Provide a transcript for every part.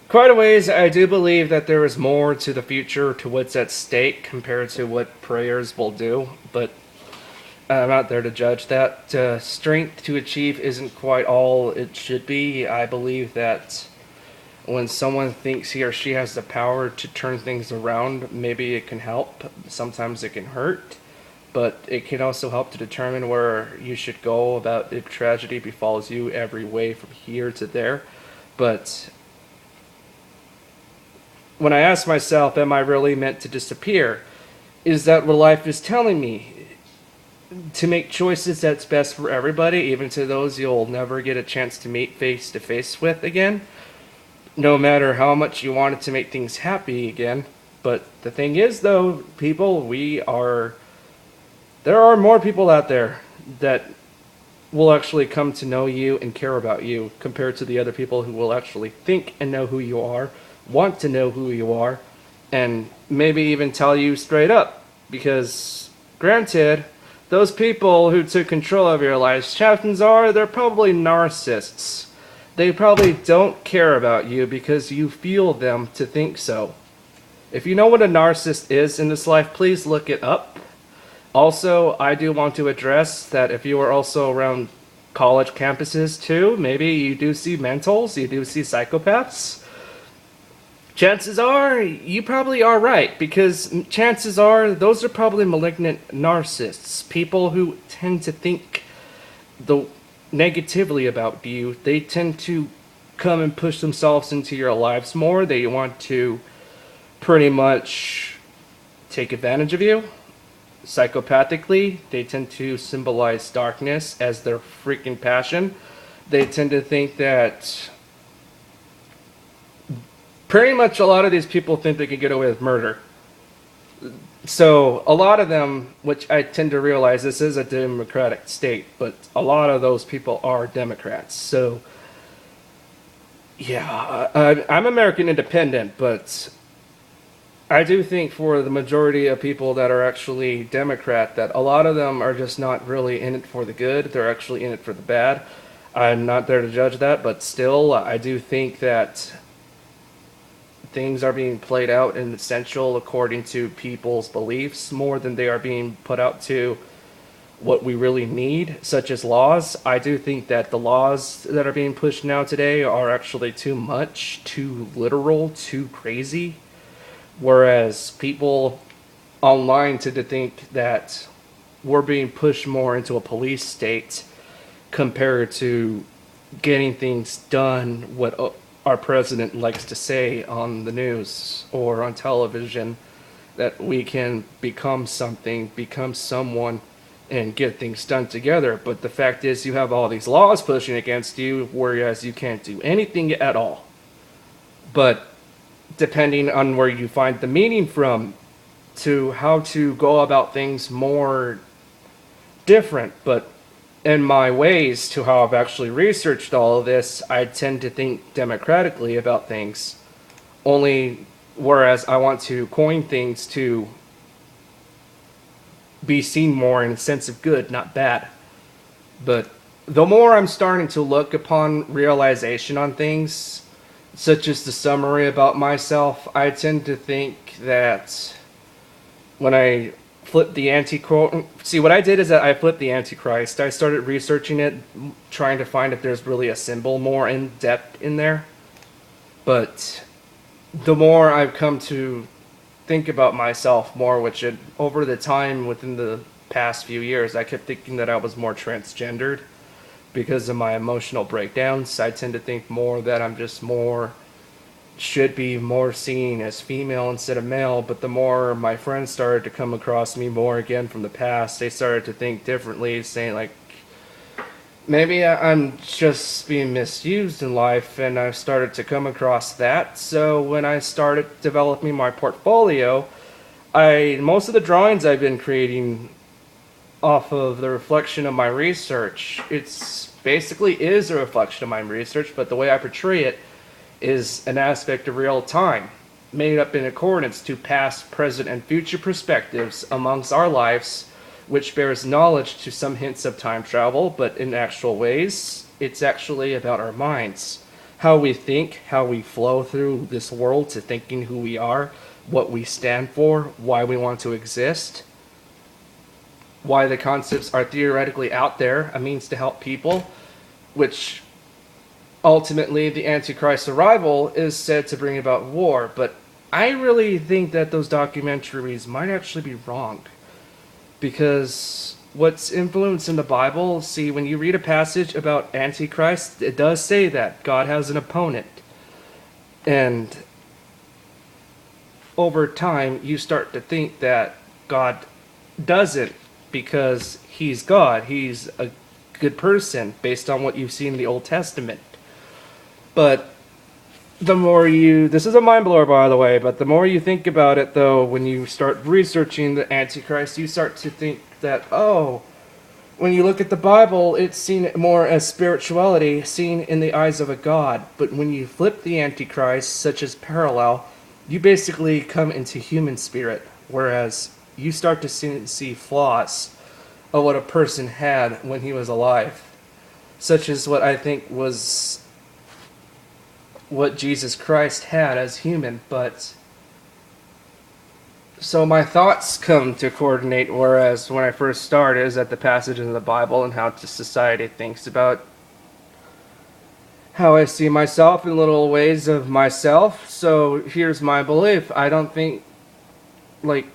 quite a ways. I do believe that there is more to the future, to what's at stake, compared to what prayers will do, but I'm not there to judge that. Strength to achieve isn't quite all it should be. I believe that when someone thinks he or she has the power to turn things around, maybe it can help. Sometimes it can hurt, but it can also help to determine where you should go about if tragedy befalls you every way from here to there. But when I ask myself, am I really meant to disappear? Is that what life is telling me? To make choices that's best for everybody, even to those you'll never get a chance to meet face to face with again, no matter how much you wanted to make things happy again. But the thing is, though, people, there are more people out there that will actually come to know you and care about you compared to the other people who will actually think and know who you are, want to know who you are, and maybe even tell you straight up. Because, granted, those people who took control of your lives, chances are they're probably narcissists. They probably don't care about you because you feel them to think so. If you know what a narcissist is in this life, please look it up. Also, I do want to address that if you are also around college campuses too, maybe you do see mentals, you do see psychopaths. Chances are, you probably are right, because chances are those are probably malignant narcissists, people who tend to think negatively about you. They tend to come and push themselves into your lives more. They want to pretty much take advantage of you. Psychopathically, they tend to symbolize darkness as their freaking passion. They tend to think that pretty much a lot of these people think they can get away with murder. So a lot of them, which I tend to realize this is a democratic state, but a lot of those people are Democrats. So yeah, I'm American independent, but I do think for the majority of people that are actually Democrat, that a lot of them are just not really in it for the good. They're actually in it for the bad. I'm not there to judge that, but still, I do think that things are being played out in essential according to people's beliefs more than they are being put out to what we really need, such as laws. I do think that the laws that are being pushed now today are actually too much, too literal, too crazy. Whereas people online tend to think that we're being pushed more into a police state compared to getting things done, what our president likes to say on the news or on television, that we can become something, become someone, and get things done together. But the fact is, you have all these laws pushing against you, whereas you can't do anything at all. But depending on where you find the meaning from, to how to go about things more different. But in my ways to how I've actually researched all of this, I tend to think democratically about things. Only whereas I want to coin things to be seen more in a sense of good, not bad. But the more I'm starting to look upon realization on things, such as the summary about myself, I tend to think that when I flip the see, what I did is that I flipped the Antichrist. I started researching it, trying to find if there's really a symbol more in depth in there. But the more I've come to think about myself more, which over the time within the past few years, I kept thinking that I was more transgendered because of my emotional breakdowns. I tend to think more that I'm just should be more seen as female instead of male. But the more my friends started to come across me more again from the past, they started to think differently, saying like, maybe I'm just being misused in life, and I've started to come across that. So when I started developing my portfolio, most of the drawings I've been creating off of the reflection of my research, it's basically is a reflection of my research, but the way I portray it is an aspect of real time, made up in accordance to past, present, and future perspectives amongst our lives, which bears knowledge to some hints of time travel, but in actual ways, it's actually about our minds. how we think, how we flow through this world to thinking who we are, what we stand for, why we want to exist, why the concepts are theoretically out there, a means to help people, which ultimately the Antichrist's arrival is said to bring about war. But I really think that those documentaries might actually be wrong. Because what's influenced in the Bible, see, when you read a passage about Antichrist, it does say that God has an opponent. And over time, you start to think that God doesn't, because he's God. He's a good person based on what you've seen in the Old Testament. But the more this is a mind blower, by the way, but the more you think about it, though, when you start researching the Antichrist, you start to think that, oh, when you look at the Bible, it's seen more as spirituality, seen in the eyes of a god. But when you flip the Antichrist, such as parallel, you basically come into human spirit, whereas you start to see flaws of what a person had when he was alive, such as what I think was what Jesus Christ had as human. But so my thoughts come to coordinate, whereas when I first started is at the passage in the Bible and how society thinks about how I see myself in little ways of myself. So here's my belief. I don't think, like,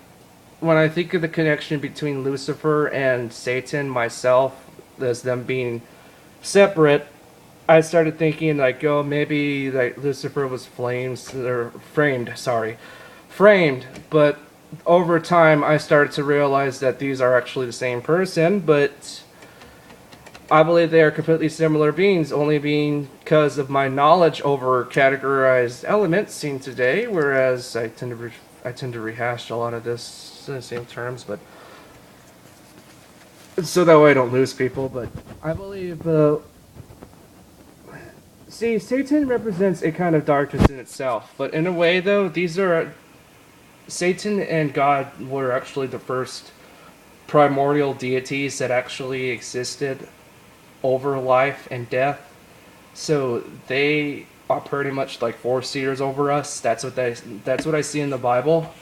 when I think of the connection between Lucifer and Satan, myself, as them being separate, I started thinking, like, oh, maybe like Lucifer was framed. But over time, I started to realize that these are actually the same person. But I believe they are completely similar beings, only being because of my knowledge over categorized elements seen today. Whereas I tend to rehash a lot of this in the same terms, but so that way I don't lose people. But I believe, see, Satan represents a kind of darkness in itself. But in a way, though, Satan and God were actually the first primordial deities that actually existed over life and death. So they are pretty much like foreseers over us. That's what I see in the Bible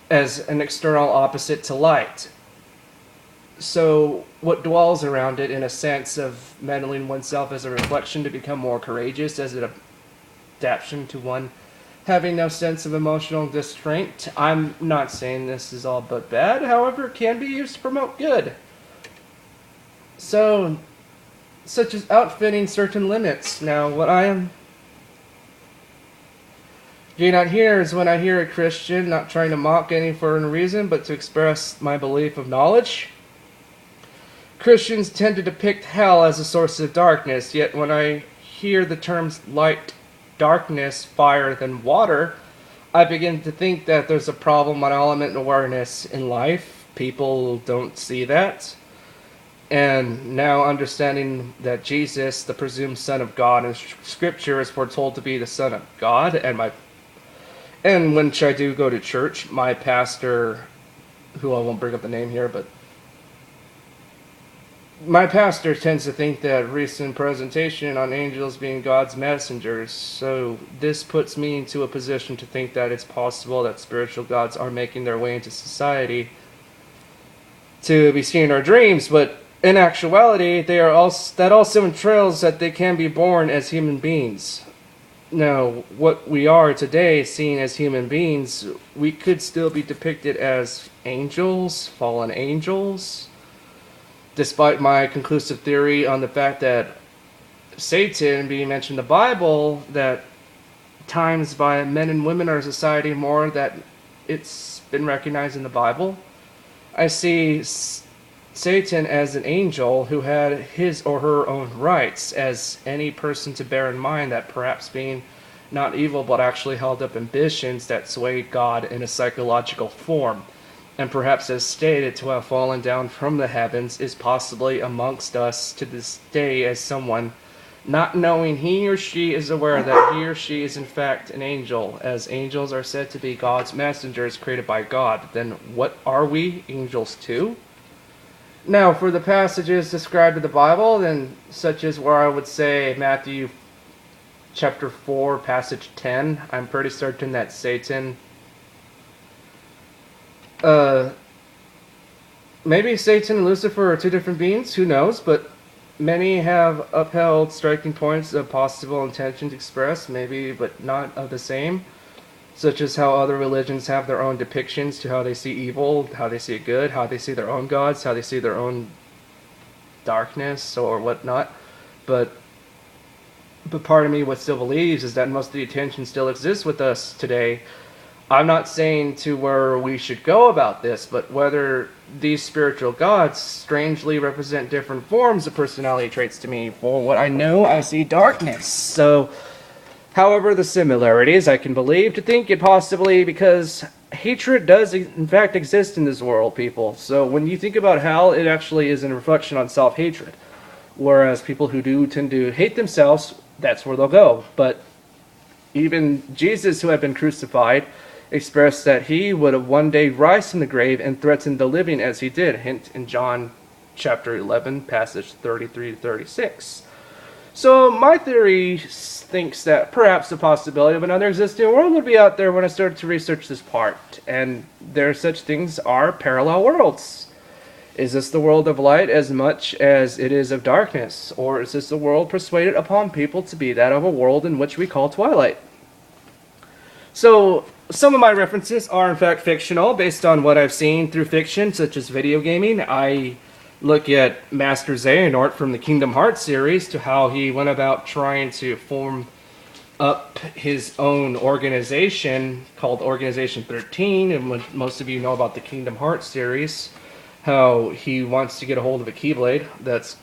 as an external opposite to light. So what dwells around it, in a sense of meddling oneself as a reflection to become more courageous, as an adaptation to one having no sense of emotional restraint. I'm not saying this is all but bad, however, it can be used to promote good. So, such as outfitting certain limits. Now, what I am getting at here is when I hear a Christian, not trying to mock any for any reason, but to express my belief of knowledge. Christians tend to depict hell as a source of darkness, yet when I hear the terms light, darkness, fire, then water, I begin to think that there's a problem on element and awareness in life. People don't see that. And now understanding that Jesus, the presumed Son of God in Scripture, is foretold to be the Son of God, and when I do go to church, my pastor, who I won't bring up the name here, but my pastor tends to think that recent presentation on angels being God's messengers. So this puts me into a position to think that it's possible that spiritual gods are making their way into society to be seen in our dreams, but in actuality, that also entails that they can be born as human beings. Now, what we are today, seen as human beings, we could still be depicted as angels, fallen angels, despite my conclusive theory on the fact that Satan, being mentioned in the Bible, that times by men and women in our society more that it's been recognized in the Bible. I see Satan as an angel who had his or her own rights, as any person to bear in mind that perhaps being not evil but actually held up ambitions that swayed God in a psychological form, and perhaps as stated to have fallen down from the heavens, is possibly amongst us to this day as someone not knowing he or she is aware that he or she is in fact an angel, as angels are said to be God's messengers created by God. Then what are we, angels too? Now, for the passages described in the Bible, then such as where I would say Matthew chapter 4, passage 10. I'm pretty certain that Satan, maybe Satan and Lucifer are two different beings, who knows, but many have upheld striking points of possible intentions expressed, maybe, but not of the same, such as how other religions have their own depictions to how they see evil, how they see good, how they see their own gods, how they see their own darkness or whatnot. But part of me what still believes is that most of the attention still exists with us today. I'm not saying to where we should go about this, but whether these spiritual gods strangely represent different forms of personality traits to me. For what I know, I see darkness. So, however, the similarities, I can believe to think it possibly because hatred does in fact exist in this world, people. So when you think about hell, it actually is a reflection on self-hatred. Whereas people who do tend to hate themselves, that's where they'll go. But even Jesus, who had been crucified, expressed that he would have one day rise from the grave and threaten the living as he did. Hint in John chapter 11, passage 33 to 36. So my theory thinks that perhaps the possibility of another existing world would be out there when I started to research this part. And there such things are parallel worlds. Is this the world of light as much as it is of darkness? Or is this the world persuaded upon people to be that of a world in which we call twilight? So some of my references are in fact fictional based on what I've seen through fiction, such as video gaming. I look at Master Xehanort from the Kingdom Hearts series to how he went about trying to form up his own organization called Organization 13, and when most of you know about the Kingdom Hearts series, how he wants to get a hold of a Keyblade that's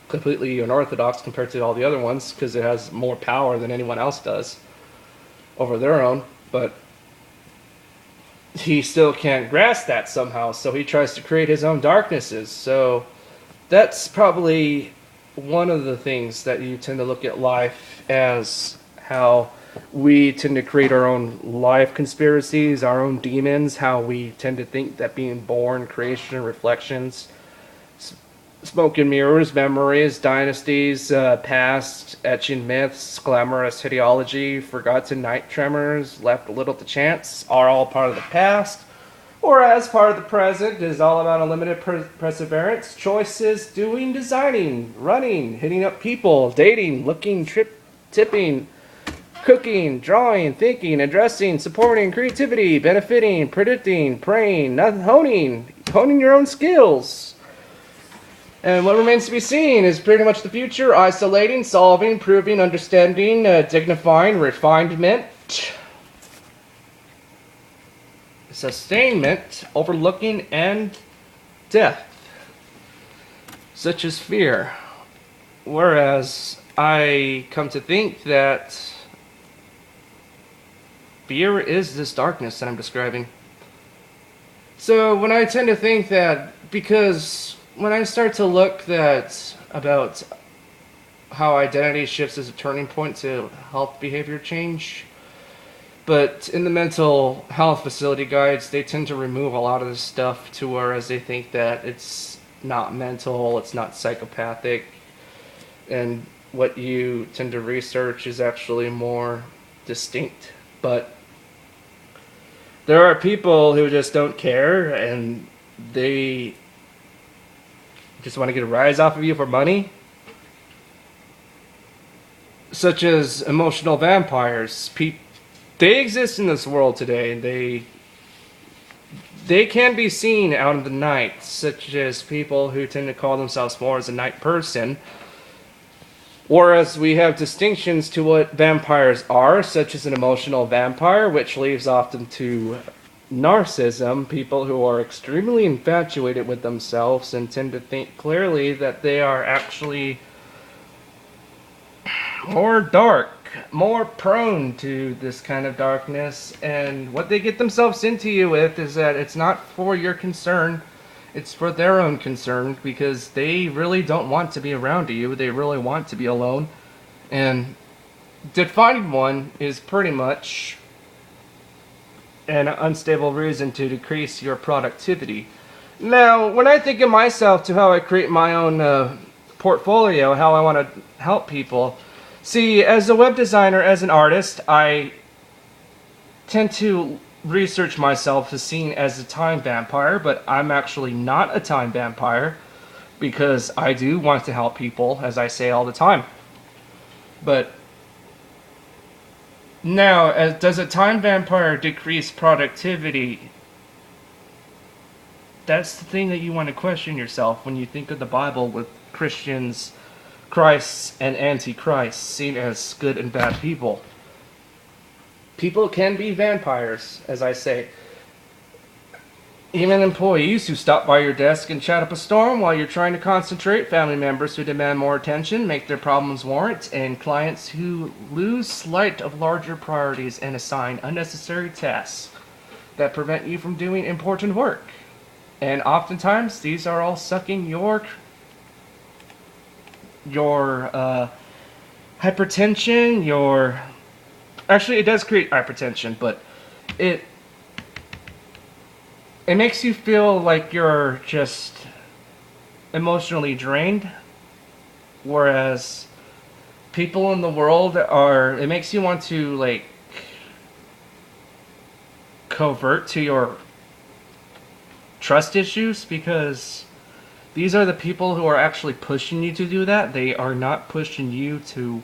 completely unorthodox compared to all the other ones because it has more power than anyone else does over their own, but he still can't grasp that somehow, so he tries to create his own darknesses. So that's probably one of the things that you tend to look at life as, how we tend to create our own life conspiracies, our own demons, how we tend to think that being born, creation, reflections, smoke and mirrors, memories, dynasties, past, etching myths, glamorous ideology, forgotten night tremors, left a little to chance, are all part of the past. Whereas part of the present is all about unlimited perseverance, choices, doing, designing, running, hitting up people, dating, looking, tipping, cooking, drawing, thinking, addressing, supporting, creativity, benefiting, predicting, praying, honing your own skills. And what remains to be seen is pretty much the future: isolating, solving, proving, understanding, dignifying, refinement, sustainment, overlooking, and death, such as fear. Whereas I come to think that fear is this darkness that I'm describing. So when I tend to think that, because when I start to look about how identity shifts as a turning point to health behavior change, but in the mental health facility guides, they tend to remove a lot of this stuff to whereas they think that it's not mental, it's not psychopathic, and what you tend to research is actually more distinct. But there are people who just don't care, and they just want to get a rise off of you for money, such as emotional vampires. They exist in this world today. They can be seen out in the night, such as people who tend to call themselves more as a night person. Whereas we have distinctions to what vampires are, such as an emotional vampire, which leads often to narcissism, people who are extremely infatuated with themselves and tend to think clearly that they are actually more dark, more prone to this kind of darkness, and what they get themselves into you with is that it's not for your concern, it's for their own concern, because they really don't want to be around you, they really want to be alone, and defining one is pretty much an unstable reason to decrease your productivity. Now, when I think of myself to how I create my own portfolio, how I want to help people, See, as a web designer, as an artist, I tend to research myself as seen as a time vampire, but I'm actually not a time vampire because I do want to help people, as I say all the time. But now, does a time vampire decrease productivity? That's the thing that you want to question yourself when you think of the Bible with Christians, Christ, and Antichrists seen as good and bad people. People can be vampires, as I say. Even employees who stop by your desk and chat up a storm while you're trying to concentrate, family members who demand more attention, make their problems warrant, and clients who lose sight of larger priorities and assign unnecessary tasks that prevent you from doing important work. And oftentimes, these are all sucking your hypertension, Actually, it does create hypertension, but it makes you feel like you're just emotionally drained, whereas people in the world it makes you want to, like, covert to your trust issues, because these are the people who are actually pushing you to do that. They are not pushing you to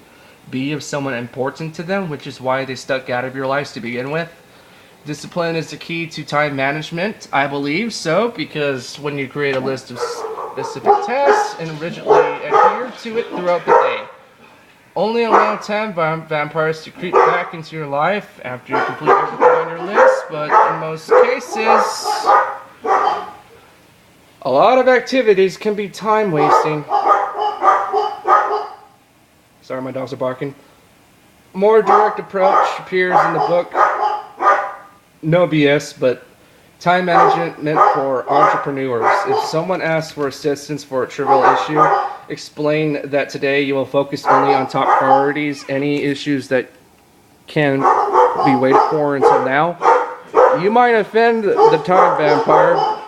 be of someone important to them, which is why they stuck out of your lives to begin with. Discipline is the key to time management. I believe so, because when you create a list of specific tasks and rigidly adhere to it throughout the day, only allow time vampires to creep back into your life after you complete everything on your list, but in most cases, a lot of activities can be time wasting. Sorry, my dogs are barking. More direct approach appears in the book. No BS, but time management for entrepreneurs. If someone asks for assistance for a trivial issue, explain that today you will focus only on top priorities. Any issues that can be waited for until now. You might offend the time vampire,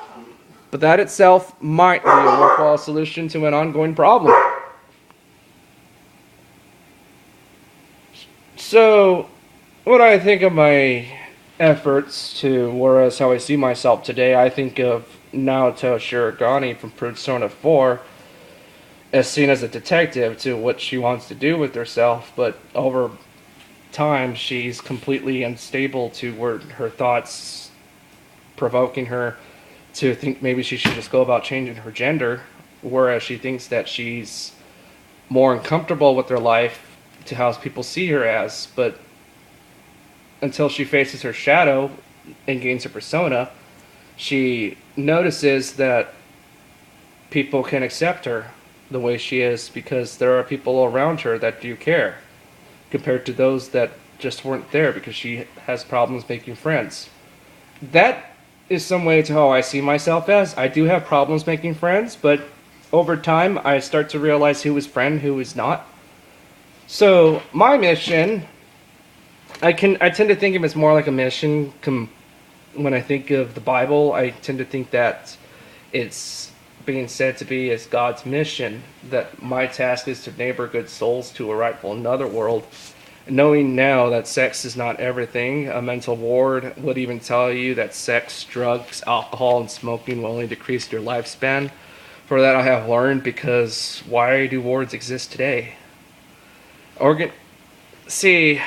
but that itself might be a worthwhile solution to an ongoing problem. So, what I think of my efforts to, whereas how I see myself today, I think of Naoto Shirogane from Persona 4 as seen as a detective to what she wants to do with herself, but over time she's completely unstable to where her thoughts provoking her to think maybe she should just go about changing her gender, whereas she thinks that she's more uncomfortable with her life to how people see her as, but until she faces her shadow and gains her persona, she notices that people can accept her the way she is because there are people around her that do care, compared to those that just weren't there because she has problems making friends. That is some way to how I see myself as. I do have problems making friends, but over time I start to realize who is friend, who is not. So my mission, I tend to think of it as more like a mission. When I think of the Bible, I tend to think that it's being said to be as God's mission, that my task is to neighbor good souls to a rightful another world. Knowing now that sex is not everything, a mental ward would even tell you that sex, drugs, alcohol, and smoking will only decrease your lifespan. For that I have learned, because why do wards exist today? See,